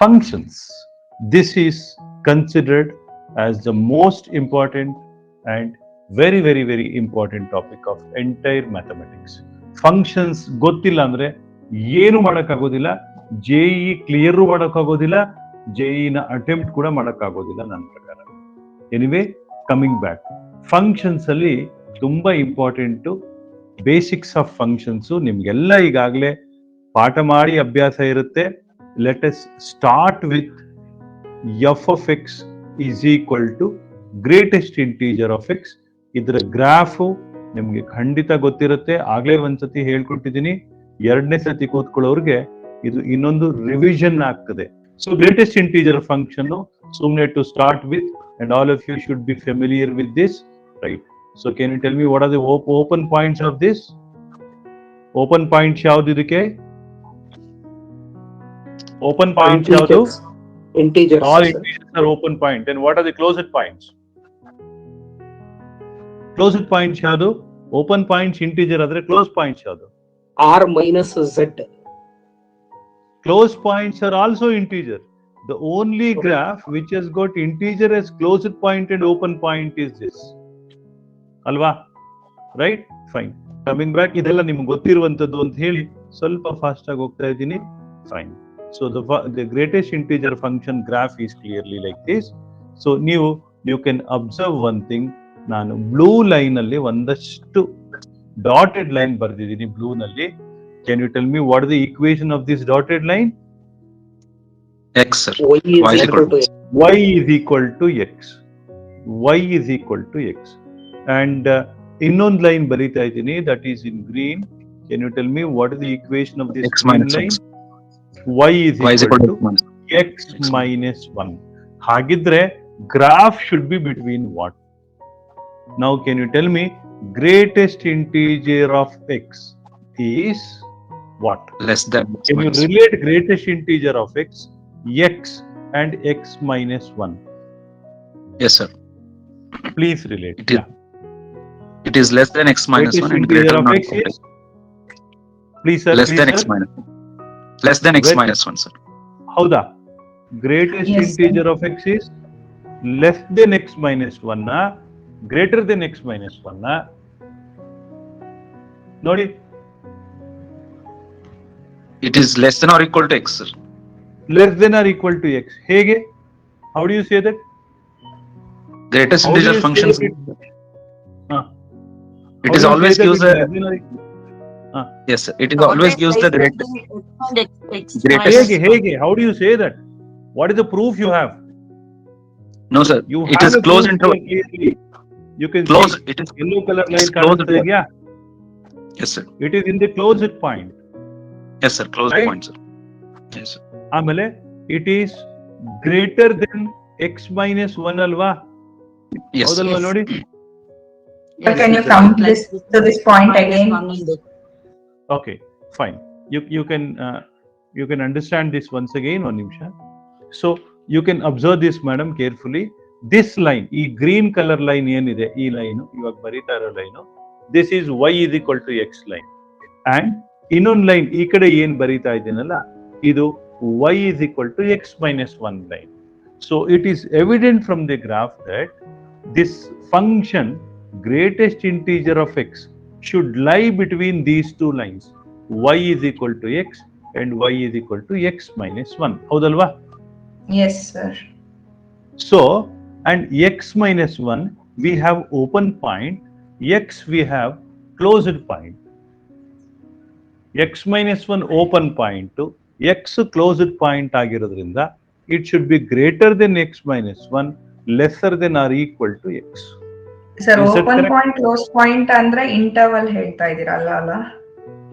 functions. This is considered as the most important and very very very important topic of entire mathematics. Functions ಗೊತ್ತಿಲ್ಲ ಅಂದ್ರೆ ಏನು ಮಾಡೋಕ್ಕಾಗೋದಿಲ್ಲ, JEE clear ಮಾಡೋಕ್ಕಾಗೋದಿಲ್ಲ, JEE ನ attempt ಕೂಡ ಮಾಡೋಕ್ಕಾಗೋದಿಲ್ಲ ನನ್ನ ಪ್ರಕಾರ. ಎನಿವೇ ಕಮಿಂಗ್ ಬ್ಯಾಕ್, ಫಂಕ್ಷನ್ಸ್ ಅಲ್ಲಿ ತುಂಬಾ ಇಂಪಾರ್ಟೆಂಟ್ ಬೇಸಿಕ್ಸ್ ಆಫ್ ಫಂಕ್ಷನ್ಸ್ ನಿಮ್ಗೆಲ್ಲ ಈಗಾಗಲೇ ಪಾಠ ಮಾಡಿ ಅಭ್ಯಾಸ ಇರುತ್ತೆ. Let us start with f of x is equal to greatest integer of x. ಇದರ ಗ್ರಾಫು ನಿಮ್ಗೆ ಖಂಡಿತ ಗೊತ್ತಿರುತ್ತೆ, ಆಗ್ಲೇ ಒಂದ್ಸತಿ ಹೇಳ್ಕೊಟ್ಟಿದ್ದೀನಿ. ಎರಡನೇ ಸತಿ ಕೂತ್ಕೊಳ್ಳೋರ್ಗೆ ಇದು ಇನ್ನೊಂದು ರಿವಿಷನ್ ಆಗ್ತದೆ. ಸೊ ಗ್ರೇಟೆಸ್ಟ್ ಇಂಟೀಜರ್ ಫಂಕ್ಷನ್ ಸುಮ್ನೆ to start with, and all of you should be familiar with this, right? So can you tell me what are the open points of this? Open points ಯಾವ್ದು ಇದಕ್ಕೆ? Open points ಯಾವುದು? Integers. All integers are open point. And what are the closed points? Closed points ಯಾವುದು? Open points integer ಆದ್ರೆ closed points ಯಾವುದು? R minus Z. Closed points are also integer. The only graph which has got integer as closed point and open point is this. ಅಲ್ವಾ? Right? Fine. Coming back, ಇದೆಲ್ಲ ನಿಮ್ಗೆ ಗೊತ್ತಿರುವಂತದ್ದು ಅಂತ ಹೇಳಿ ಸ್ವಲ್ಪ fast ಆಗಿ ಹೋಗ್ತಾ ಇದ್ದೀನಿ. Fine. So the greatest integer function graph is clearly like this. So you can observe one thing. ನಾನು ಬ್ಲೂ ಲೈನ್ ಅಲ್ಲಿ ಒಂದಷ್ಟು ಡಾಟೆಡ್ ಲೈನ್ ಬರ್ದಿದ್ದೀನಿ ಬ್ಲೂ ನಲ್ಲಿ. Can you tell me what is the equation of this dotted line? X, sir. Y is equal to X. Y is equal to X. Y is equal to X. And ಇನ್ನೊಂದು line ಬರೀತಾ ಇದ್ದೀನಿ, that is in green. Can you tell me what is the equation of this X green minus line? X. Y is equal to X minus 1. ಹಾಗಿದ್ರೆ graph should be between what? Now can you tell me greatest integer of X is what? Less than X Can you minus. relate greatest integer of X, X and X minus 1? Yes, sir. Please relate. It is- It is less than X minus Greatest 1 and integer greater of than X is? Please sir, less please than sir. X minus 1. Less than X Very- minus 1, sir. ಹೌದಾ? Greatest Yes, sir. integer of X is less than X minus 1 greater than X minus 1 ನೋಡಿ, It is less than or equal to X, sir. less than or equal to X. ಹೇಗೆ? How do you say that? Greatest How do integer you say functions. that How It do is you say always that use it's the. less than or equal? Yes, sir. It is always use the greatest. Greatest- ಹೇಗೆ? How do you say that? What is the proof you have? No, sir. You It have is a closed proof interval. here clearly. You can Closed. see It is. yellow color It's line closed ಕಾಣಿಸ್ತಾ ಇದೆಯಾ? Yes, sir. It is in the closed point. Yes, sir. Closed Right? point, sir. Yes, sir. ಆಮೇಲೆ it is greater than X minus 1 ಅಲ್ವಾ? Yes. ಹೌದಲ್ವಾ Yes. ನೋಡಿ? Sir, can you come to this point again? Okay, fine. You can understand this once again, one ನಿಮಿಷ. So you can observe this madam carefully. This line, ಈ green color line ಏನಿದೆ, ಈ line ಇವಾಗ ಬರೀತಾ ಇರೋ line, this is y is equal to x line. And ಇನ್ನೊಂದು line ಈ ಕಡೆ ಏನ್ ಬರೀತಾ ಇದ್ದೀನಲ್ಲ, ಇದು y is equal to x minus 1 line. So it is evident from the graph that this function greatest integer of x should lie between these two lines, y is equal to x and y is equal to x minus 1. ಹೌದಲ್ವಾ? Yes, sir. So, and x minus 1 we have open point, x we have closed point. X minus 1 open point to x closed point ಆಗಿರೋದ್ರಿಂದ it should be greater than x minus 1, lesser than or equal to x. Sir, Is that open correct? point, close point ಅಂದ್ರೆ interval ಹೇಳ್ತಾ ಇದೀರಲ್ಲ ಅಲ್ಲ?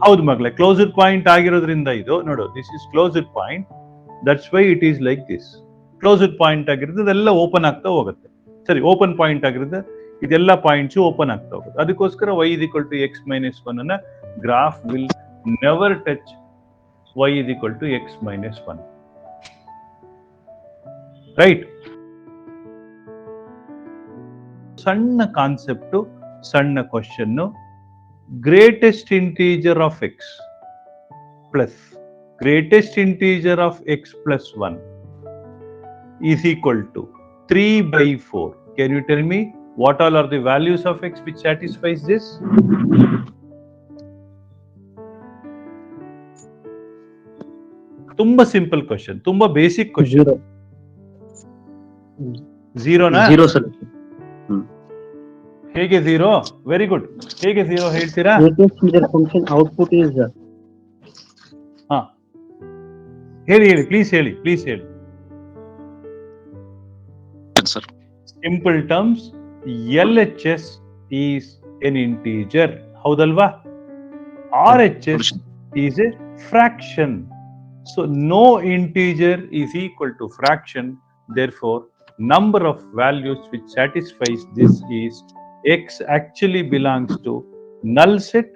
ಹೌದು ಮಗಳೇ, closed point ಆಗಿರೋದ್ರಿಂದ ಇದು ನೋಡು, this is closed point, that's why it is like this. Closed point ಆಗಿರೋದು ಇದೆಲ್ಲ ಓಪನ್ ಆಗ್ತಾ ಹೋಗುತ್ತೆ. ಸರಿ, ಓಪನ್ ಪಾಯಿಂಟ್ ಆಗಿರೋದು ಇದೆಲ್ಲ ಪಾಯಿಂಟ್ಸ್ ಓಪನ್ ಆಗ್ತಾ ಹೋಗುತ್ತೆ. ಅದಕ್ಕೋಸ್ಕರ y is equal to x minus 1 ಅನ್ನ graph will never touch y is equal to x minus 1. Right? ಸಣ್ಣ ಕಾನ್ಸೆಪ್ಟ್, ಸಣ್ಣ question. Greatest integer of x plus greatest integer of x plus 1 is equal to 3 by 4. Can you tell me what all are the values of x which satisfies this? ತುಂಬಾ simple question, ತುಂಬಾ basic question. ಝೀರೋನಾ? Zero, sir. ಹೇಗೆ zero? Very good. ಹೇಗೆ zero ಹೇಳ್ತೀರಾ? Function output is ಹಾ, ಹೇಳಿ please ಹೇಳಿ. sir. Simple terms, LHS is an integer. ಹೌದಲ್ವಾ? RHS is a fraction. So no integer is equal to fraction. Therefore, number of values which satisfies this is x actually belongs to null set,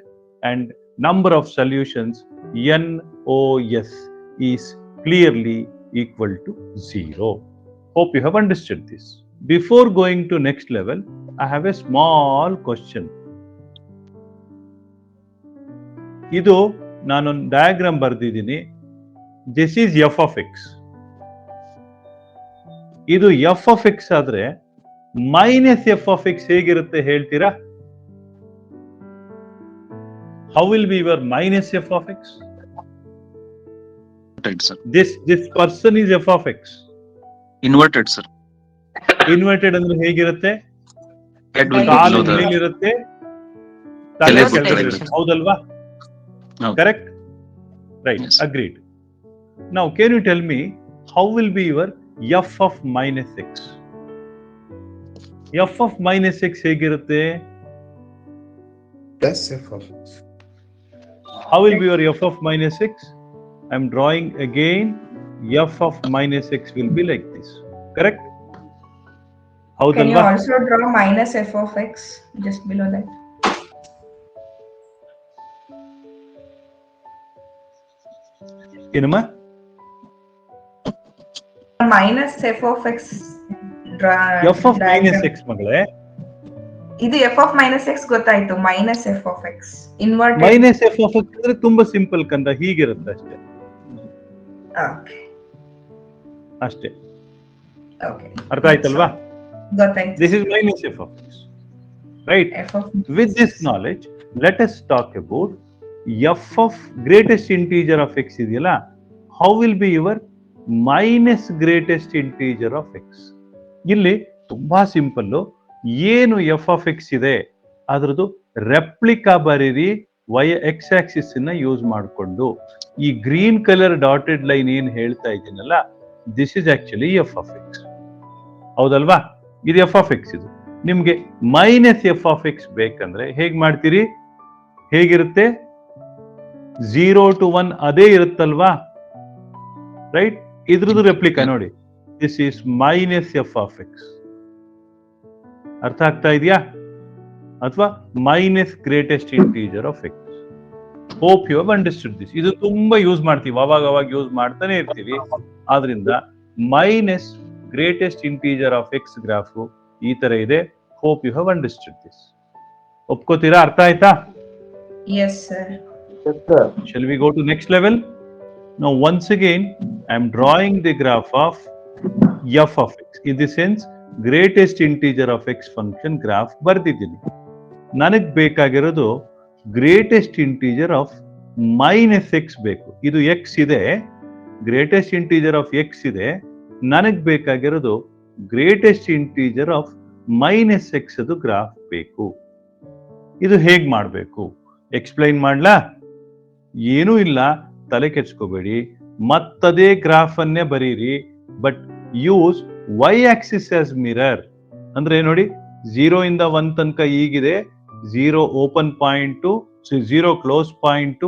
and number of solutions NOS is clearly equal to 0. Hope you have understood this. Before going to next level, I have a small question. ಇದು ನಾನೊಂದು diagram ಬರ್ದಿದ್ದೀನಿ. This is f of x. ಇದು f of x ಆದ್ರೆ minus f of x ಹೇಗಿರುತ್ತೆ ಹೇಳ್ತೀರಾ? How will be your minus f of x? Sir. This person is f of x. Inverted, sir. Inverted ಅಂದ್ರೆ ಹೇಗಿರುತ್ತೆ? Head will be call below the. ಮೇಲಿರುತ್ತೆ, ತಲೆ ತಲೆ ಕೆಳಗೆ ಕೆಳಗಿರುತ್ತೆ. ಇರುತ್ತೆ. ಹೌದಲ್ವಾ? ಹೌದು. Correct? Right. Yes. Agreed. Now, can you tell me how will be your f of minus x? f of minus x ಹೇಗಿರುತ್ತೆ? Plus f of x. How will be your f of minus x? I am drawing again. f of minus x will be like this. Correct? Can you ಹೌದಲ್ವಾ? also draw minus f of x just below that? ಏನಮ್ಮ? Minus f of x. f of minus x ಮಗಳೇ. ಇದು f of minus x ಗೊತ್ತಾಯ್ತು. minus f of x inverted. Minus f of X ಅಂದ್ರೆ ತುಂಬಾ simple ಕಂದ, ಹೀಗಿರುತ್ತೆ ಅಷ್ಟೇ. Okay. ಅಷ್ಟೇ. Okay. ಅರ್ಥ ಆಯ್ತಲ್ವಾ? ಗೊತ್ತಾಯ್ತು. This is minus f of x. Right? f of With this knowledge, let us talk about f of greatest integer of x ಇದೆಯಲ್ಲ, how will be your minus greatest integer of x? ಇಲ್ಲಿ ತುಂಬಾ simple. ಏನು F of X ಇದೆ ಅದ್ರದ್ದು replica ಬರೀರಿ X Axis ನ use ಮಾಡಿಕೊಂಡು. ಈ ಗ್ರೀನ್ ಕಲರ್ ಡಾಟೆಡ್ ಲೈನ್ ಏನ್ ಹೇಳ್ತಾ ಇದ್ದೀನಲ್ಲ, this is actually f of x. ಹೌದಲ್ವಾ? ಇದು ಎಫ್ ಆಫ್ ಎಕ್ಸ್. ಇದು ನಿಮ್ಗೆ ಮೈನಸ್ ಎಫ್ ಆಫ್ ಎಕ್ಸ್ ಬೇಕಂದ್ರೆ ಹೇಗ್ ಮಾಡ್ತೀರಿ? ಹೇಗಿರುತ್ತೆ? 0 to 1 ಅದೇ ಇರುತ್ತಲ್ವಾ? ರೈಟ್? ಇದ್ರದ್ದು ರೆಪ್ಲಿಕಾ ನೋಡಿ. This is minus f of x. ಅರ್ಥ ಆಗ್ತಾ ಇದೆಯಾ? ಅಥವಾ minus greatest integer of x. Hope you have understood this. ಇದು ತುಂಬಾ ಯೂಸ್ ಮಾಡ್ತೀವಿ, ಅವಾಗ ಯೂಸ್ ಮಾಡ್ತಾನೆ ಇರ್ತೀವಿ. ಆದ್ರಿಂದ minus greatest integer of x graph ಈ ತರ ಇದೆ. Hope you have understood this. ಒಪ್ಕೋತೀರಾ? ಅರ್ಥ ಆಯ್ತಾ? yes sir. Shall we go to next level? Now once again I am drawing the graph of f of x. In the sense greatest integer of x function graph ಬರ್ದಿದ್ದೀನಿ. ನನಗೆ ಬೇಕಾಗಿರೋದು greatest integer of minus X ಬೇಕು. ಇದು X ಇದೆ, greatest integer of X ಇದೆ. ನನಗೆ ಬೇಕಾಗಿರೋದು greatest integer of minus X ಅದು graph ಬೇಕು. ಇದು ಹೇಗ್ ಮಾಡಬೇಕು ಎಕ್ಸ್ಪ್ಲೈನ್ ಮಾಡ್ಲಾ? ಏನೂ ಇಲ್ಲ, ತಲೆ ಕೆಡ್ಸ್ಕೋಬೇಡಿ. ಮತ್ತದೇ ಗ್ರಾಫ್ ಅನ್ನೇ ಬರೀರಿ, but use Y axis as mirror. ಅಂದ್ರೆ ನೋಡಿ, 0 ಇಂದ 1 ತನಕ ಈಗಿದೆ. 0 open point, 0 close point,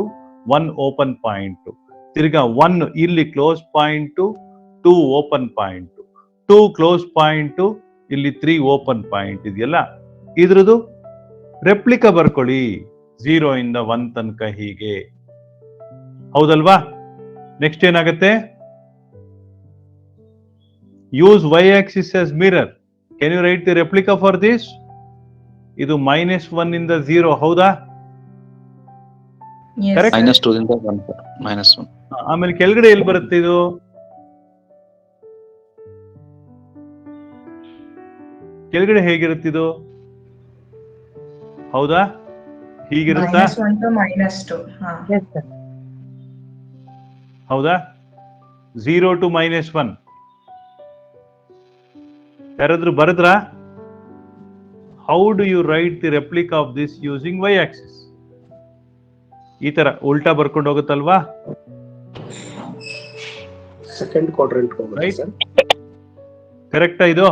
1 open point. ತಿರ್ಗಾ 1 ಇಲ್ಲಿ close point, 2 open point, 2 close point, ಇಲ್ಲಿ 3 ಓಪನ್ ಪಾಯಿಂಟ್ ಇದೆಯಲ್ಲ, ಇದ್ರದ್ದು ರೆಪ್ಲಿಕಾ ಬರ್ಕೊಳ್ಳಿ. 0 ಇಂದ 1 ತನಕ ಹೀಗೆ. ಹೌದಲ್ವಾ? ನೆಕ್ಸ್ಟ್ ಏನಾಗುತ್ತೆ? Use Y axis as mirror. Can you write the replica for this? ಇದು -1 ಇಂದ 0. ಹೌದಾ? Yes. Correct? -2 ಇಂದ 1, -1. ಆಮೇಲೆ ಕೆಳಗಡೆ ಎಲ್ಲಿ ಬರುತ್ತೆ ಇದು? ಕೆಳಗಡೆ ಹೇಗಿರುತ್ತಿದು? ಹೌದಾ? ಹೀಗಿರುತ್ತಾ? -1 to -2. Yes, sir. ಹೌದಾ? 0 to -1 ಯಾರಾದ್ರೂ ಬರದ್ರಾ? How do you write the replica of this using y axis? ಈ ತರ ಉಲ್ಟಾ ಬರ್ಕೊಂಡು ಹೋಗುತ್ತಲ್ವಾ? ಸೆಕೆಂಡ್ ಕ್ವಾಡ್ರೆಂಟ್ ಹೋಗುತ್ತೆ Right. ಸರ್. ಕರೆಕ್ಟಾ ಇದು?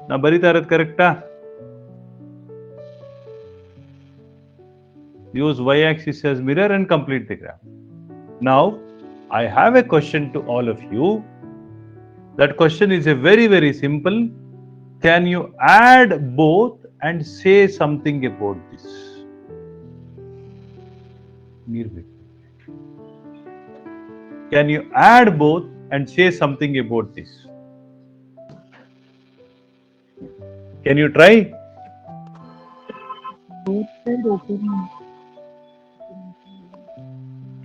ನಾ ಬರಿತಾ ಇರೋದು ಕರೆಕ್ಟಾ? Use y axis as mirror and complete the graph. Now, I have a question to all of you. That question is a very, very simple. Can you add both and say something about this? Can you add both and say something about this? Can you try?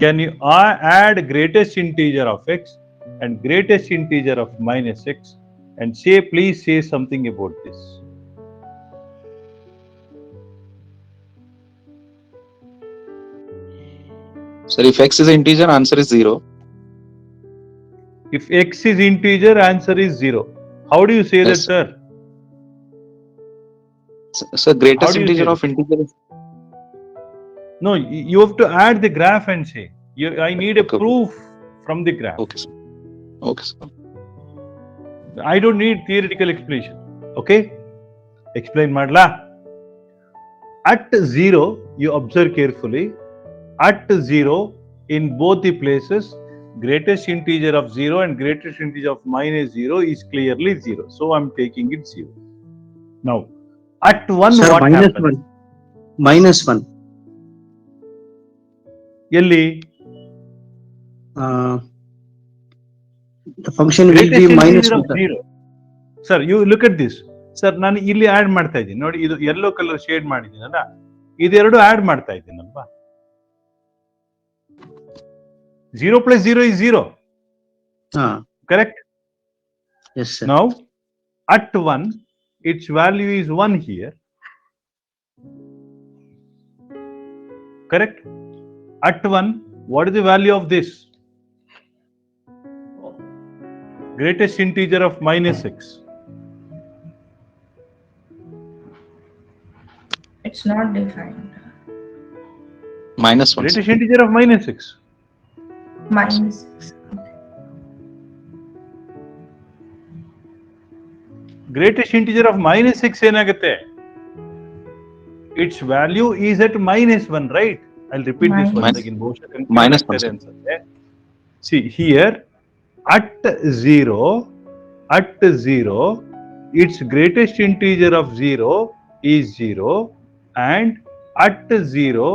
Can you add greatest integer of x and greatest integer of -x and say, please say something about this? Sir, if x is an integer, answer is 0. If x is integer, answer is 0. How do you say Yes, that, sir? Sir, greatest How do you integer say of integer is No, you have to add the graph and say. I need a Okay. proof from the graph. okay, sir. Okay, sir. I don't need theoretical explanation. Okay? Explain madla. At 0, you observe carefully. At 0, in both the places, greatest integer of 0 and greatest integer of -0 is clearly 0. So I'm taking it 0. Now, at 1, Sir, what -1. happens? -1. Yelli? The function will Greatest be integer of -1. 0. Sir, you look at this. Sir ನಾನು ಇಲ್ಲಿ add ಮಾಡ್ತಾ ಇದ್ದೀನಿ ನೋಡಿ, ಇದು yellow colour shade ಮಾಡಿದ್ದೀನಲ್ಲ, ಇದೆರಡು add ಮಾಡ್ತಾ ಇದ್ದೀನಲ್ವಾ? 0 plus 0 is 0. Correct? Yes, sir. Now, at 1, its value is 1 here. Correct? At 1, what is the value of this? Greatest integer of -x. It's not defined. -1. sir. Greatest integer of -x. -6. Greatest integer of -6 ಏನಾಗುತ್ತೆ? Its value is at -1, right? I'll repeat this once again. -1. ಅನ್ಸುತ್ತೆ. See here, at 0, its greatest integer of 0 is 0, and at 0,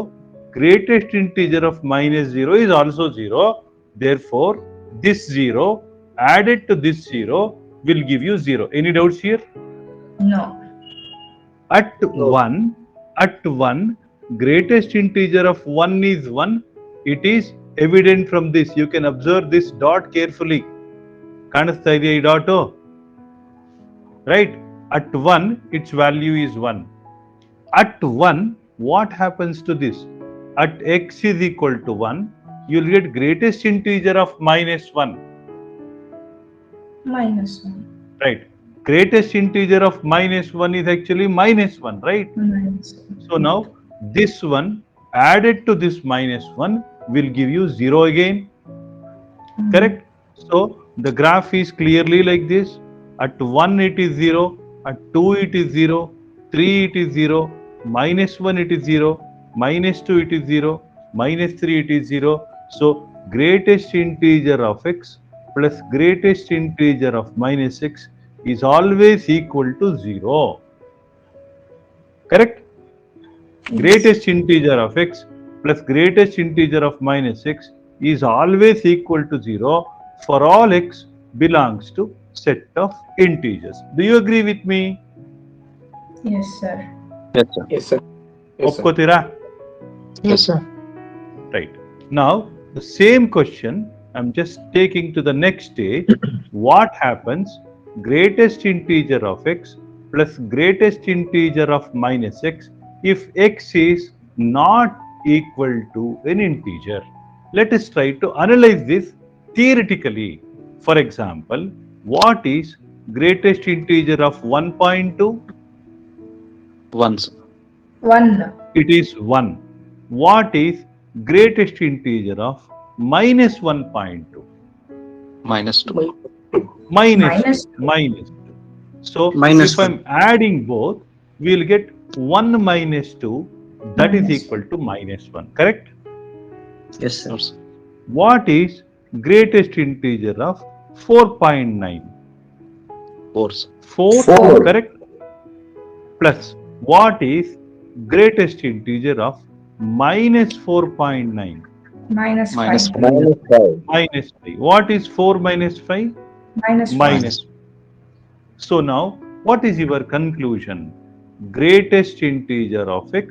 greatest integer of -0 is also 0. Therefore, this 0 added to this 0 will give you 0. Any doubts here? No. At 1, greatest integer of 1 is 1. It is evident from this. You can observe this dot carefully. ಕಾಣಿಸ್ತಾ ಇದೆಯಾ ಈ dot? Right? At 1, its value is 1. At 1, what happens to this? At x is equal to 1, you'll get greatest integer of -1. -1. Right? Greatest integer of -1 is actually -1, right? -1. So now this one added to this -1 will give you 0 again. Correct? So the graph is clearly like this. At 1 it is 0, at 2 it is 0, 3 it is 0, -1 it is 0, -2 it is 0, -3 it is 0. So greatest integer of x plus greatest integer of -x is always equal to 0. Correct? Greatest integer of x plus greatest integer of -x is always equal to 0 for all x belongs to set of integers. Do you agree with me? Yes, sir. Yes, sir. Yes, sir. Yes, sir. ಒಪ್ಕೋತೀರಾ? Yes, sir. Right. Now, the same question, I'm just taking to the next stage. What happens? Greatest integer of x plus greatest integer of minus x if x is not equal to an integer. Let us try to analyze this theoretically. For example, what is greatest integer of 1.2? Once. 1. It is 1. What is greatest integer of minus 1.2? Minus 2. Minus 2. So Minus if I'm adding both, we'll get 1 minus 2, that is Minus. equal to minus 1. Correct? Yes, sir. Yes. What is greatest integer of 4.9? 4. 4, 4. correct? Plus what is greatest integer of minus 4.9? Minus 5. Minus Minus 5. What is 4 minus 5? Minus 1. Minus. So now, what is your conclusion? Greatest integer of x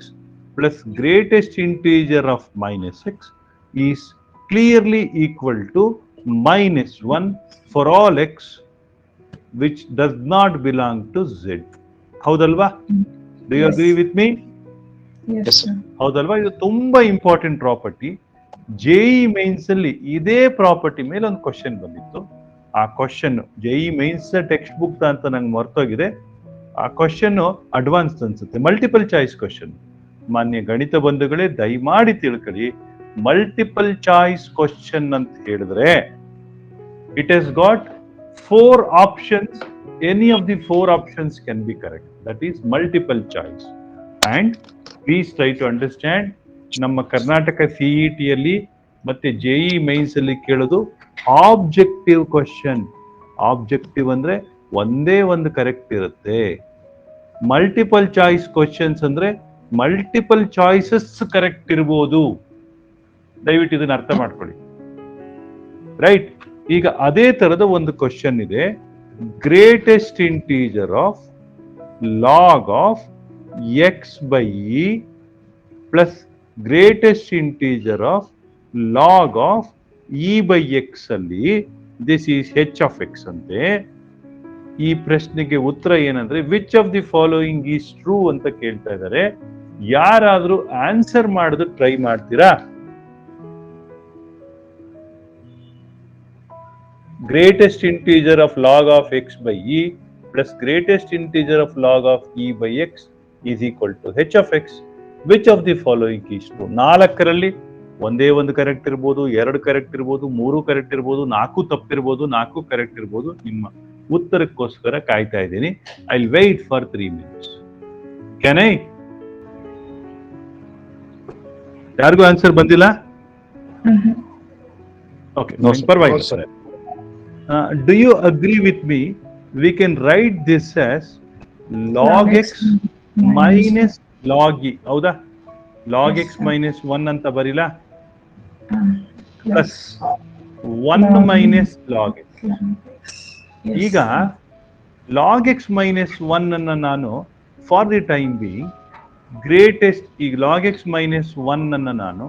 plus greatest integer of minus x is clearly equal to minus 1 for all x which does not belong to z. ಹೌದಲ್ವಾ? Do you Yes. agree with me? Yes, Yes, sir. ಹೌದಲ್ವಾ? ಇದು ತುಂಬಾ important property. JE mains ಅಲ್ಲಿ ಇದೇ property ಮೇಲೆ ಒಂದು question ಬಂದಿತ್ತು. ಆ question JEE mains textbook ಅಂತ ನಂಗೆ ಮರ್ತೋಗಿದೆ. ಆ ಕ್ವಶನ್ ಅಡ್ವಾನ್ಸ್ ಅನ್ಸುತ್ತೆ, ಮಲ್ಟಿಪಲ್ ಚಾಯ್ಸ್ ಕ್ವಶನ್. ಮಾನ್ಯ ಗಣಿತ ಬಂಧುಗಳೇ, ದಯಮಾಡಿ ತಿಳ್ಕೊಳ್ಳಿ, ಮಲ್ಟಿಪಲ್ ಚಾಯ್ಸ್ ಕ್ವಶನ್ ಅಂತ ಹೇಳಿದ್ರೆ it has got 4 options. Any of the 4 options can be correct. That is multiple choice. And please try to understand, ನಮ್ಮ ಕರ್ನಾಟಕ ಸಿಇಟಿಯಲ್ಲಿ ಮತ್ತೆ ಜೆಇ ಮೈನ್ಸ್ ಅಲ್ಲಿ ಕೇಳೋದು ಆಬ್ಜೆಕ್ಟಿವ್ ಕ್ವಶನ್. ಆಬ್ಜೆಕ್ಟಿವ್ ಅಂದ್ರೆ ಒಂದೇ ಒಂದು ಕರೆಕ್ಟ್ ಇರುತ್ತೆ. ಮಲ್ಟಿಪಲ್ ಚಾಯ್ಸ್ ಕ್ವಶನ್ಸ್ ಅಂದ್ರೆ ಮಲ್ಟಿಪಲ್ ಚಾಯ್ಸಸ್ ಕರೆಕ್ಟ್ ಇರ್ಬೋದು. ದಯವಿಟ್ಟು ಇದನ್ನ ಅರ್ಥ ಮಾಡ್ಕೊಳ್ಳಿ. ರೈಟ್? ಈಗ ಅದೇ ತರದ ಒಂದು ಕ್ವಶನ್ ಇದೆ. Greatest integer of log of x by e plus greatest integer of log of e by x ಅಲ್ಲಿ this is h of x ಅಂತೆ. ಈ ಪ್ರಶ್ನೆಗೆ ಉತ್ತರ ಏನಂದ್ರೆ which of the following is true ಅಂತ ಕೇಳ್ತಾ ಇದ್ದಾರೆ. ಯಾರಾದ್ರೂ ಆನ್ಸರ್ ಮಾಡೋದು ಟ್ರೈ ಮಾಡ್ತೀರಾ? Greatest integer of log of x by e plus greatest integer of log of e by x is equal to h of x. Which of the following is true? 4ರಲ್ಲಿ ಒಂದೇ ಒಂದು correct ಇರ್ಬೋದು, 2 correct ಇರ್ಬೋದು, 3 correct ಇರ್ಬೋದು, 4 ತಪ್ಪಿರ್ಬೋದು, 4 correct ಇರ್ಬೋದು. ನಿಮ್ಮ ಉತ್ತರಕ್ಕೋಸ್ಕರ ಕಾಯ್ತಾ ಇದ್ದೀನಿ. I will wait for 3 minutes. Can I? ಯಾರಿಗೂ ಆನ್ಸರ್ ಬಂದಿಲ್ಲ? Okay, No, sir. ಪರವಾಗಿಲ್ಲ. No, sir. Do you agree with me? We can write this as log x minus log e. ಹೌದಾ? log x minus 1 ಅಂತ ಬರಿಲ್ಲ? Plus 1 minus log x. ಈಗ log x minus 1 ಅನ್ನ ನಾನು for the time being greatest, ಈಗ log x minus 1 ಅನ್ನ ನಾನು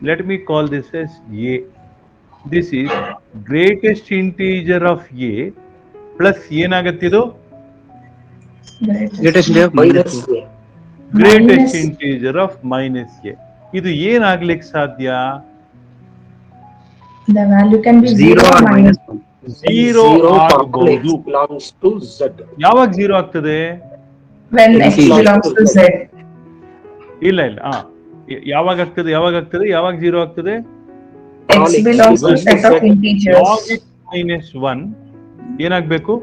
let me call this as a. This is greatest integer of a plus ಏನಾಗತ್ತಿದು Greatest integer of Minus minus a. Greatest integer of minus a. ಇದು ಏನಾಗ್ಲಿಕ್ಕೆ ಸಾಧ್ಯ? The value can be 0 or minus 1. Zero ಆಗಬಹುದು. X belongs to Z. ಯಾವಾಗ zero ಆಗ್ತದೆ? when x Integer. belongs to z. ಇಲ್ಲ ಇಲ್ಲ, ಯಾವಾಗ ಆಗ್ತದೆ? ಯಾವಾಗ ಝೀರೋ ಆಗ್ತದೆ? X belongs to set of log integers. x minus 1 ಏನಾಗ್ಬೇಕು?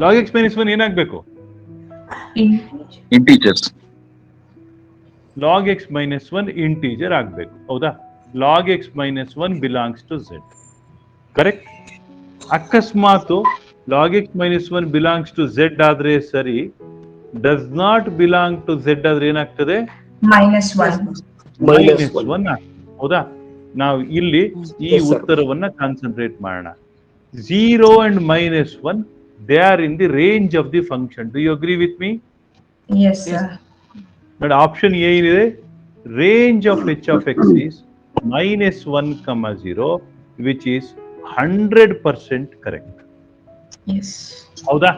log x minus 1 ಏನಾಗ್ಬೇಕು? Integers. log x minus 1 integer ಆಗ್ಬೇಕು. ಹೌದಾ? log x minus 1 belongs to z. Correct? ಅಕಸ್ಮಾತ್ log x minus 1 belongs to z ಆದ್ರೆ ಸರಿ, does not belong to z ಆದ್ರೆ ಏನಾಗ್ತದೆ? Minus 1. Minus -1 1. ಹೌದಾ? ನಾವು ಇಲ್ಲಿ ಈ Yes, sir. ಉತ್ತರವನ್ನ ಕಾನ್ಸಂಟ್ರೇಟ್ ಮಾಡೋಣ. 0 and -1 they are in the range of the function. Do you agree with me? Yes, sir. ನೋಡಿ, ಆಪ್ಷನ್ ಎ ಏನಿದೆ? Range of h of x is -1, 0 which is 100% correct. Yes ಹೌದಾ?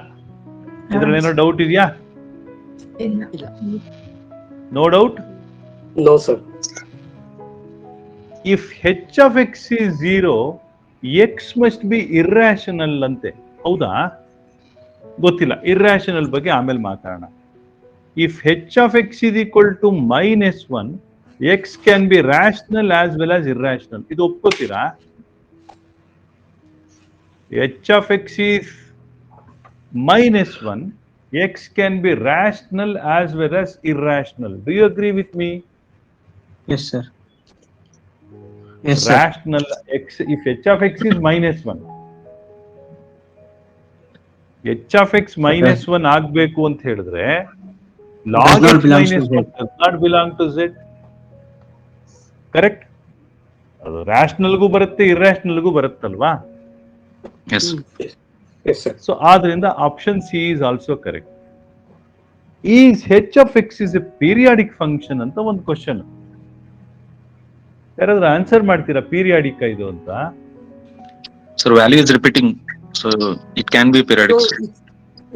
ಇದ್ರಲ್ಲಿ ಏನೋ doubt ಇದೆಯಾ? ಇಲ್ಲ. No doubt. No, sir. If h of x is 0, x must be irrational ಅಂತೆ. ಹೌದಾ? ಗೊತ್ತಿಲ್ಲ. ಇರ್ರಾಷನಲ್ ಬಗ್ಗೆ ಆಮೇಲೆ ಮಾತಾಡೋಣ. If h of x is equal to -1, x can be rational as well as irrational. ಇದು ಒಪ್ಕೋತೀರಾ? h of x is -1, x can be rational as well as irrational. Do you agree with me? Yes, sir. Yes, sir. Rational x, if h of x is -1, h of x -1 ಆಗ್ಬೇಕು ಅಂತ ಹೇಳಿದ್ರೆ log Does not x belongs to -1 Z. does not belong to z. Correct? ಅದು ರ್ಯಾಷನಲ್ಗೂ ಬರುತ್ತೆ, ಇರ್ರಾಷನಲ್ಗೂ ಬರುತ್ತಲ್ವಾ? Yes. Yes, sir. So ಆದ್ರಿಂದ option C is also correct. Is h of X is A periodic function ಅಂತ ಒಂದು question. ಯಾರಾದ್ರೂ answer ಮಾಡ್ತೀರಾ periodic ಇದು ಅಂತ? So value is repeating. So it can be periodic. So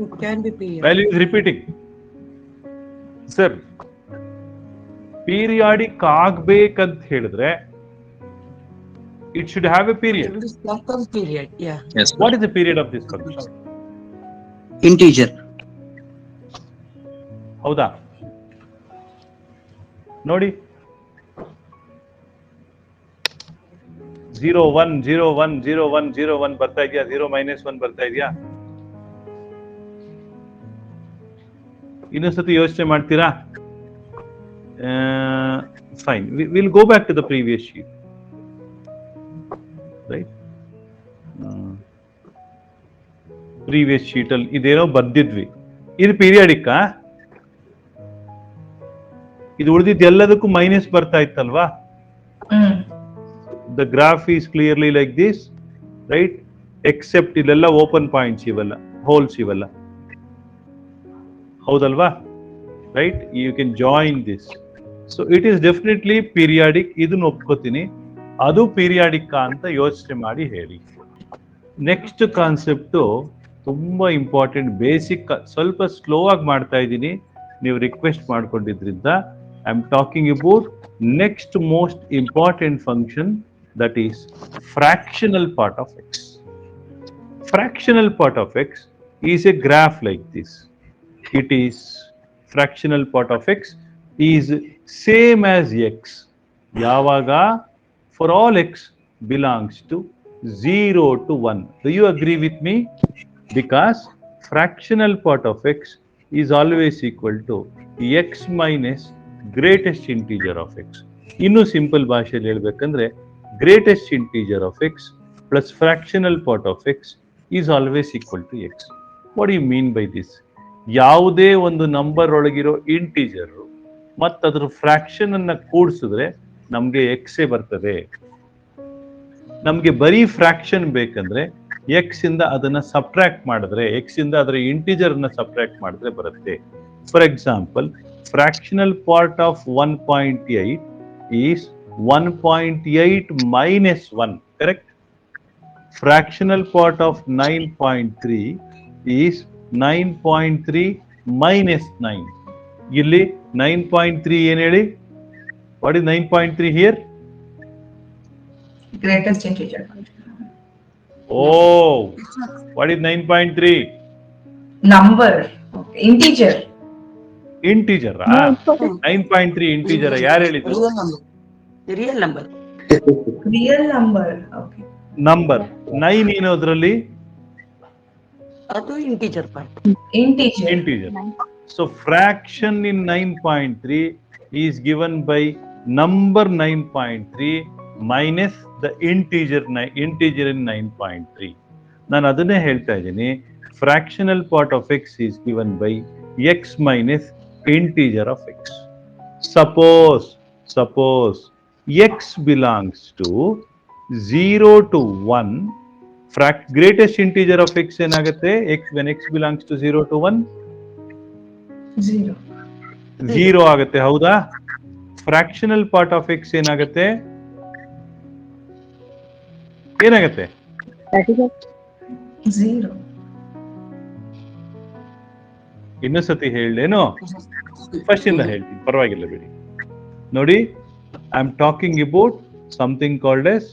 it can be period. Value is repeating. Sir, periodic ಆಗ್ಬೇಕಂತ ಹೇಳಿದ್ರೆ it should have A period. It is like a period. Yeah. Yes. What is the period of this function? Integer. ಹೌದಾ? ನೋಡಿ, 0 1 0 1 0 1 0 1 ಬರ್ತಾ ಇದೆಯಾ? 0 -1 ಬರ್ತಾ ಇದೆಯಾ? ಇನ್ನೊಂದ್ಸತಿ ಯೋಚನೆ ಮಾಡ್ತೀರಾ? Fine, will go back to the previous sheet. Right, previous sheet ಅಲ್ಲಿ ಇದೇನೋ ಬರ್ದಿದ್ವಿ. ಇದು ಪೀರಿಯಾಡಿಕ್ಕಾ? ಇದು ಉಳಿದಿದ್ದು ಎಲ್ಲದಕ್ಕೂ ಮೈನಸ್ ಬರ್ತಾ ಇತ್ತಲ್ವಾ? The graph is clearly like this, right? Except ಇದೆಲ್ಲ ಓಪನ್ ಪಾಯಿಂಟ್ಸ್ ಇವೆಲ್ಲ, ಹೋಲ್ಸ್ ಇವೆಲ್ಲ. ಹೌದಲ್ವಾ? Right, you can join this. So it is definitely periodic. ಇದನ್ನ ಒಪ್ಕೋತೀನಿ. ಅದು ಪೀರಿಯಾಡಿಕ್ ಅಂತ ಯೋಚನೆ ಮಾಡಿ ಹೇಳಿ. ನೆಕ್ಸ್ಟ್ ಕಾನ್ಸೆಪ್ಟು ತುಂಬಾ ಇಂಪಾರ್ಟೆಂಟ್, ಬೇಸಿಕ್. ಸ್ವಲ್ಪ ಸ್ಲೋ ಆಗಿ ಮಾಡ್ತಾ ಇದ್ದೀನಿ, ನೀವು ರಿಕ್ವೆಸ್ಟ್ ಮಾಡ್ಕೊಂಡಿದ್ರಿಂದ. I am talking about next most important function, that is fractional part of x. Fractional part of x is a graph like this. It is fractional part of x is same as x yavaga for all x belongs to 0 to 1. Do you agree with me? Because fractional part of x is always equal to x minus greatest integer of X. ಇನ್ನು simple ಭಾಷೆಯಲ್ಲಿ ಹೇಳ್ಬೇಕಂದ್ರೆ greatest integer of X plus fractional part of X is always equal to X. What you mean by this? ಯಾವುದೇ ಒಂದು number ಒಳಗಿರೋ integer ಮತ್ತು ಅದ್ರ fraction ಅನ್ನ ಕೂಡಿಸಿದ್ರೆ ನಮ್ಗೆ ಎಕ್ಸೇ ಬರ್ತದೆ. ನಮ್ಗೆ ಬರೀ ಫ್ರಾಕ್ಷನ್ ಬೇಕಂದ್ರೆ ಎಕ್ಸ್ ಇಂದ ಅದನ್ನ ಸಬ್ಟ್ರಾಕ್ಟ್ ಮಾಡಿದ್ರೆ, ಎಕ್ಸ್ ಇಂದ ಅದರ ಇಂಟೀಜರ್ ಅನ್ನ ಸಬ್ಟ್ರಾಕ್ಟ್ ಮಾಡಿದ್ರೆ ಬರುತ್ತೆ. For example, fractional part of 1.8 is 1.8 minus 1, correct? Fractional part of 9.3 is 9.3 minus 9. Illi 9.3 ಏನು ಹೇಳಿ? What is 9.3 here? Greatest integer. Oh, what is 9.3? Number. Okay. Integer. Integer. 9.3 integer ಯಾರು ಹೇಳಿದ್ರು? Real number. Real number. Real number. Okay. Number 9 ಏನು ಅದರಲ್ಲಿ? ಅದು integer part. Integer. Integer. So fraction in 9.3 is given by number 9.3 minus the integer in 9.3. ನಾನು ಅದನ್ನೇ ಹೇಳ್ತಾ ಇದ್ದೀನಿ. Fractional part of x is given by x minus integer of x. Suppose x belongs to 0 to 1. Greatest integer of x ಏನಾಗುತ್ತೆ? x when x belongs to 0 to 1? 0 ಆಗುತ್ತೆ. ಹೌದಾ? Fractional part of x ಏನಾಗುತ್ತೆ? ಏನಾಗುತ್ತೆ? 0. ಇನ್ನೊಂದ್ಸತಿ ಹೇಳೇನೋ, first ಇಂದ ಹೇಳ್ತೀನಿ, ಪರವಾಗಿಲ್ಲ ಬಿಡಿ. ನೋಡಿ, I am talking about something called as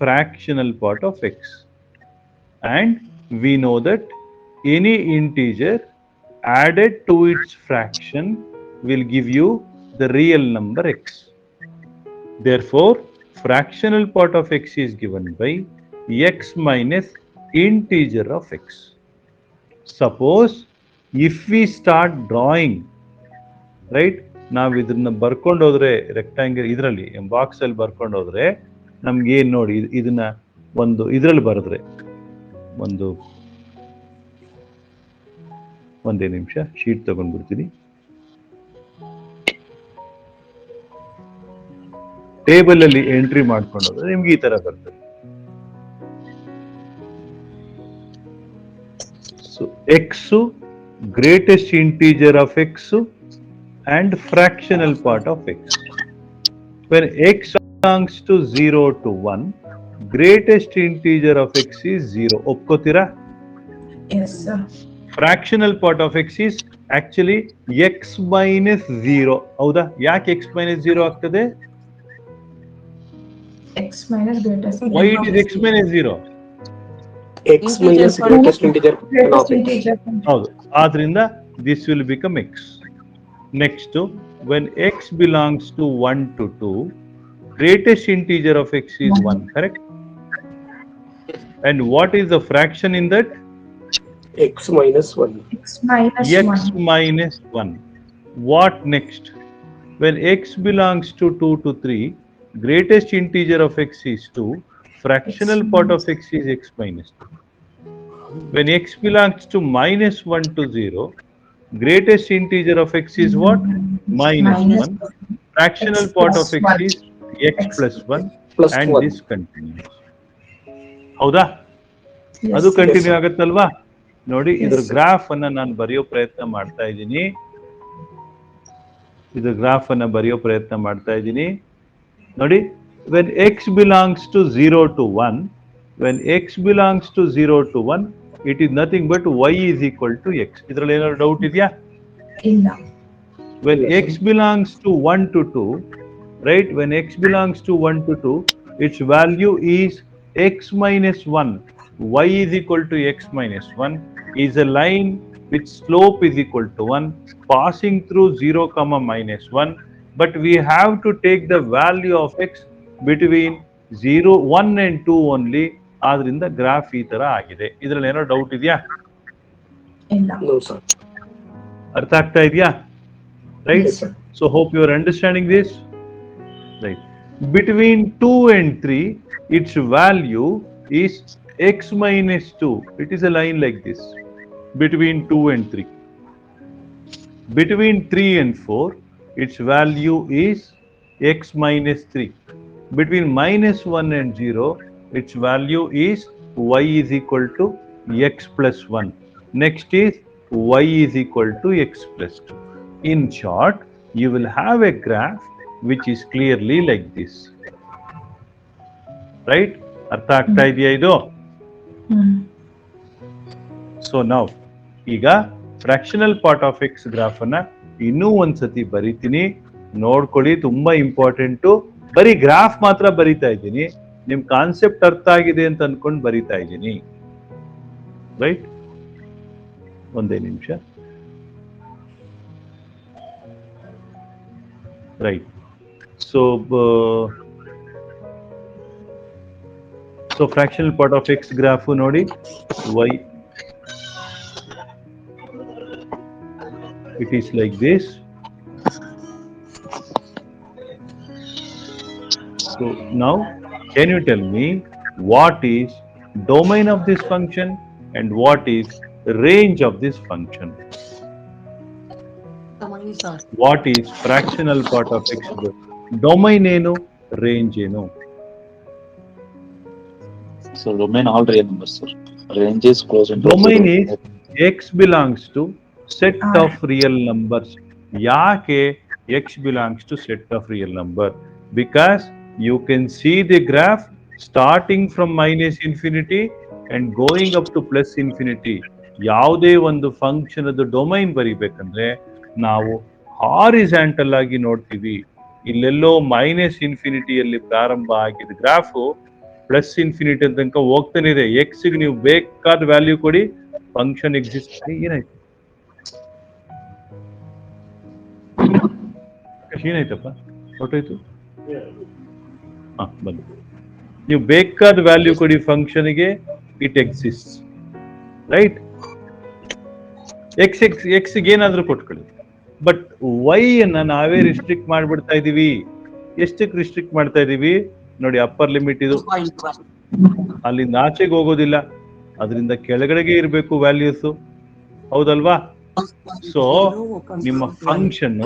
fractional part of x, and we know that any integer added to its fraction will give you the real number x. Therefore, fractional part of x is given by x minus integer of x. Suppose if we start drawing, right, ನಾವು ಇದನ್ನ ಬರ್ಕೊಂಡು ಹೋದ್ರೆ rectangle ಇದರಲ್ಲಿ box ಅಲ್ಲಿ ಬರ್ಕೊಂಡು ಹೋದ್ರೆ ನಮ್ಗೆ ಏನ್ ನೋಡಿ, ಇದನ್ನ ಒಂದು ಇದ್ರಲ್ಲಿ ಬರೆದ್ರೆ ಒಂದೇ ನಿಮಿಷ ಶೀಟ್ ತಗೊಂಡ್ಬಿಡ್ತೀನಿ. ಟೇಬಲ್ ಅಲ್ಲಿ ಎಂಟ್ರಿ ಮಾಡ್ಕೊಂಡು ಹೋದ್ರೆ ನಿಮ್ಗೆ ಈ ತರ ಬರ್ತದೆ. So X, greatest integer of X and fractional part of x. When x belongs to 0 to 1, greatest integer of x is 0. ಒಪ್ಕೋತೀರಾ? Yes, sir. Fractional part of x is actually x minus 0. ಹೌದಾ? ಯಾಕೆ x minus 0 ಆಗ್ತದೆ? X minus greatest. Why it is x minus 0? X minus greatest integer of Greatest x. integer. ಹೌದು. ಆದ್ರಿಂದ this will become x. Next, when x belongs to 1 to 2, greatest integer of x is 1, correct? And what is the fraction in that? X minus 1. X minus X 1. minus 1. What next? When x belongs to 2 to 3, greatest integer of x is 2, fractional part of x is x minus 2. When x belongs to minus 1 to 0, greatest integer of x is what? Minus 1. Fractional part of x is x plus 1, Plus and 1. this continues. ಹೌದಾ? Yes, ಅದು sir. Continue ಆಗುತ್ತಲ್ವಾ? ನೋಡಿ, ಇದ್ರ Yes, sir. Graph ಅನ್ನ ನಾನು ಬರೆಯೋ ಪ್ರಯತ್ನ ಮಾಡ್ತಾ ಇದ್ದೀನಿ. ನೋಡಿ, when x belongs to 0 to 1, it is nothing but y is equal to x. ಇದರಲ್ಲಿ ಏನಾದ್ರು ಡೌಟ್ ಇದೆಯಾ? ಇಲ್ಲ. When x belongs to 1 to 2, right, when x belongs to 1 to 2, its value is x minus 1. Y is equal to x minus 1 is a line with slope is equal to 1 passing through 0 comma minus 1, but we have to take the value of x between 0, 1 and 2 only. ಆದ್ರಿಂದ graph ಈ ತರ ಆಗಿದೆ. ಇದ್ರಲ್ಲಿ ಏನೋ doubt ಇದೆಯಾ? ಇಲ್ಲ. No, sir. ಅರ್ಥ ಆಗ್ತಾ ಇದೆಯಾ? Right? Yes, sir. So hope you are understanding this. Right. Between 2 and 3, its value is x minus 2. It is a line like this. Between 2 and 3. Between 3 and 4, its value is x minus 3. Between minus 1 and 0, its value is y is equal to x plus 1. Next is y is equal to x plus 2. In short, you will have a graph which is clearly like this. Right? ಅರ್ಥ ಆಗ್ತಾ ಇದೆಯಾ ಇದು? So now, ಈಗ fractional part of x graph ಅನ್ನ ಇನ್ನೂ ಒಂದ್ಸತಿ ಬರಿತೀನಿ, ನೋಡ್ಕೊಳ್ಳಿ. ತುಂಬಾ ಇಂಪಾರ್ಟೆಂಟು. ಬರೀ ಗ್ರಾಫ್ ಮಾತ್ರ ಬರಿತಾ ಇದ್ದೀನಿ, ನಿಮ್ ಕಾನ್ಸೆಪ್ಟ್ ಅರ್ಥ ಆಗಿದೆ ಅಂತ ಅನ್ಕೊಂಡು ಬರಿತಾ ಇದ್ದೀನಿ. ರೈಟ್? ಒಂದೇ ನಿಮಿಷ. Right. So fractional part of x graph ನೋಡಿ, y it is like this. So now, can you tell me what is domain of this function and what is range of this function? What is fractional part of x? Domain ಏನು, range ಏನು? So domain all real numbers, sir. Range is close into Domain zero. is x belongs to set of real numbers. ಯಾಕೆ x belongs to set of real number? Because you can see the graph starting from minus infinity and going up to plus infinity. ಯಾವುದೇ ಒಂದು function ಅದು domain ಬರಿಬೇಕಂದ್ರೆ ನಾವು horizontal ಆಗಿ ನೋಡ್ತೀವಿ. ಇಲ್ಲೆಲ್ಲೋ minus ಇನ್ಫಿನಿಟಿಯಲ್ಲಿ ಪ್ರಾರಂಭ ಆಗಿದ graph plus infinity ತನಕ ಹೋಗ್ತಾನೆ ಇದೆ. ಎಕ್ಸ್ ಗೆ ನೀವು ಬೇಕಾದ ವ್ಯಾಲ್ಯೂ ಕೊಡಿ, ಫಂಕ್ಷನ್ ಎಕ್ಸಿಸ್ಟ್. ಏನಾಯ್ತು ಏನಾಯ್ತಪ್ಪ, ಹೊರಟೋಯ್ತು. ಬನ್ನಿ, ನೀವು ಬೇಕಾದ ವ್ಯಾಲ್ಯೂ ಕೊಡಿ ಫಂಕ್ಷನ್ಗೆ, ಇಟ್ ಎಕ್ಸಿಸ್ಟ್, ರೈಟ್? ಎಕ್ಸ್ ಏನಾದ್ರೂ ಕೊಟ್ಕೊಳ್ಳಿ. ಬಟ್ ವೈ ಅನ್ನ ನಾವೇ ರಿಸ್ಟ್ರಿಕ್ಟ್ ಮಾಡ್ಬಿಡ್ತಾ ಇದೀವಿ. ಎಷ್ಟಕ್ಕೆ ರಿಸ್ಟ್ರಿಕ್ಟ್ ಮಾಡ್ತಾ ಇದೀವಿ ನೋಡಿ, ಅಪ್ಪರ್ ಲಿಮಿಟ್ ಇದು, 2.1. ಅಲ್ಲಿಂದ ಆಚೆಗೆ ಹೋಗೋದಿಲ್ಲ, ಅದರಿಂದ ಕೆಳಗಡೆಗೆ ಇರಬೇಕು ವ್ಯಾಲ್ಯೂಸ್, ಹೌದಲ್ವಾ? ಸೊ ನಿಮ್ಮ function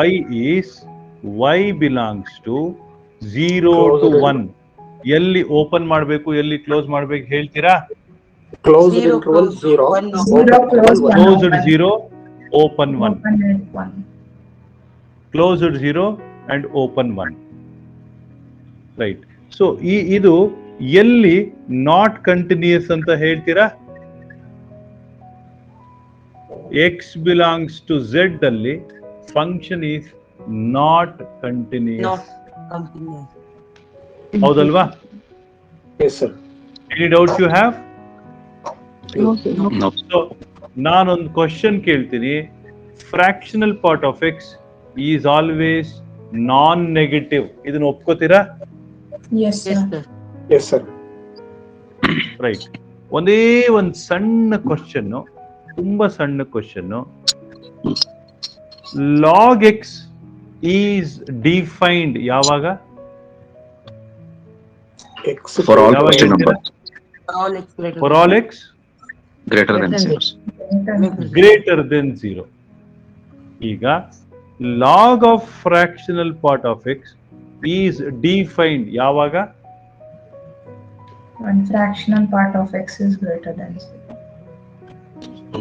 y is y belongs to 0 to 1. ಎಲ್ಲಿ ಓಪನ್ ಮಾಡಬೇಕು, ಎಲ್ಲಿ ಕ್ಲೋಸ್ ಮಾಡ್ಬೇಕು ಹೇಳ್ತೀರಾ? Closed Zero, interval close, 0. one, no. Zero, close, one. Closed 0, open 1. Open it, 1. Closed 0 and open 1. Right. So ಇದು ಎಲ್ಲಿ ನಾಟ್ ಕಂಟಿನ್ಯೂಸ್ ಅಂತ ಹೇಳ್ತೀರಾ? x ಬಿಲಾಂಗ್ಸ್ ಟು z ಅಲ್ಲಿ function is not continuous, Not continuous. ಹೌದಲ್ವಾ? Yes, sir. Any doubt you have? No. So ನಾನೊಂದು question ಕೇಳ್ತೀನಿ. Fractional part of X is always non negative, ಇದನ್ನ ಒಪ್ಕೋತೀರಾ? Yes, Yes, sir. sir. Yes, sir. Right. ಒಂದೇ ಒಂದು ಸಣ್ಣ question, ತುಂಬಾ ಸಣ್ಣ question. Log X is defined ಯಾವಾಗ? X For all ಯಾವಾಗ positive ಹೇಳ್ತೀರಾ? numbers For all x greater for than all x greater than Greater 0. Greater than 0. ಈಗ log of fractional part of X is defined ಯಾವಾಗ? When fractional part of x is greater than 0.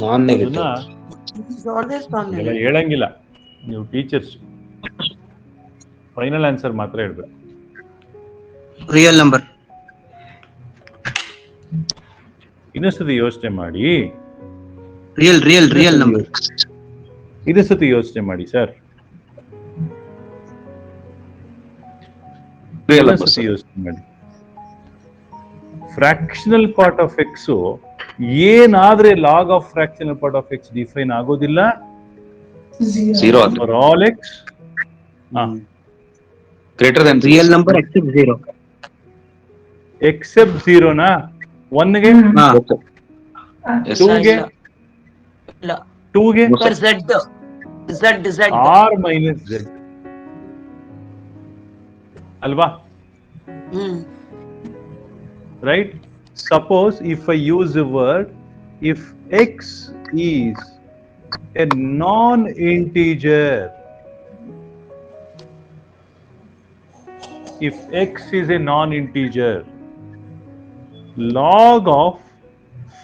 non-negative. ಅದನ್ನ It is always non ಎಲ್ಲ negative. ಹೇಳಂಗಿಲ್ಲ, ನೀವು teachers final answer ಮಾತ್ರ ಹೇಳ್ಬೇಕು. Real number. ಇನ್ನೊಂದ್ಸತಿ ಯೋಚನೆ ಮಾಡಿ, Real number. ಇನ್ನೊಂದ್ಸತಿ ಯೋಚನೆ ಮಾಡಿ ಸರ್, Real numbers, ಇನ್ನೊಂದ್ಸತಿ sir. ಯೋಚನೆ ಮಾಡಿ. ಫ್ರಾಕ್ಷನಲ್ ಪಾರ್ಟ್ ಆಫ್ ಎಕ್ಸ್ ಏನಾದ್ರೆ log of fractional part of x define ಆಗೋದಿಲ್ಲ. 0 ಆದ್ರೆ for all x greater than Real number except 0. Except 0ನಾ? 1ಗೆ, ಹಾ. Yes. 2ಗೆ, ಇಲ್ಲ. 2ಗೆ No, For sir. Z. r minus z ಅಲ್ವಾ? Hmm. Right? Suppose if I use the word, if x is a non-integer, if x is a non-integer, log of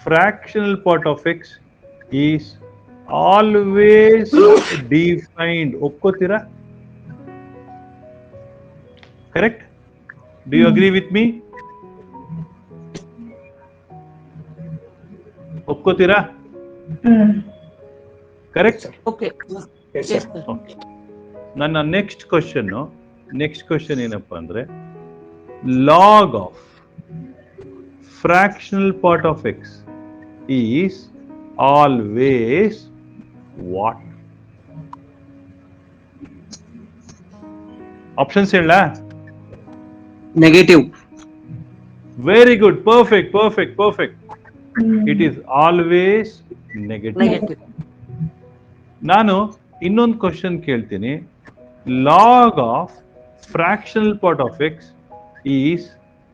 fractional part of x is always defined. ಒಪ್ಕೋತೀರಾ? Correct? Do you agree with me? ಒಪ್ಕೋತೀರಾ? Correct? Okay. Yes, Yes, sir. sir. ನನ್ನ next question ಏನಪ್ಪಾ ಅಂದ್ರೆ, log of fractional part of X is always what? Options ಹೇಳ? Negative. Very good, perfect. It is always negative. Negative. ನಾನು ಇನ್ನೊಂದು question ಕೇಳ್ತೀನಿ. Log of fractional part of X is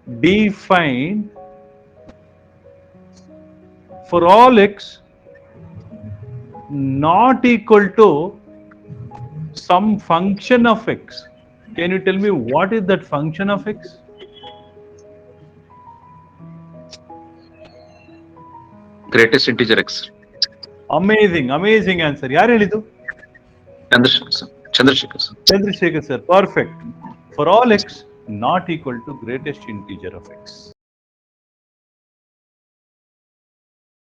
defined for all X not equal to some function of x. Can you tell me what is that function of X? Greatest integer x. Amazing answer. ಯಾರು ಹೇಳಿದ್ದು? Chandrasekhar, sir. Chandrashekhar sir, perfect. For all X not equal to greatest integer of X.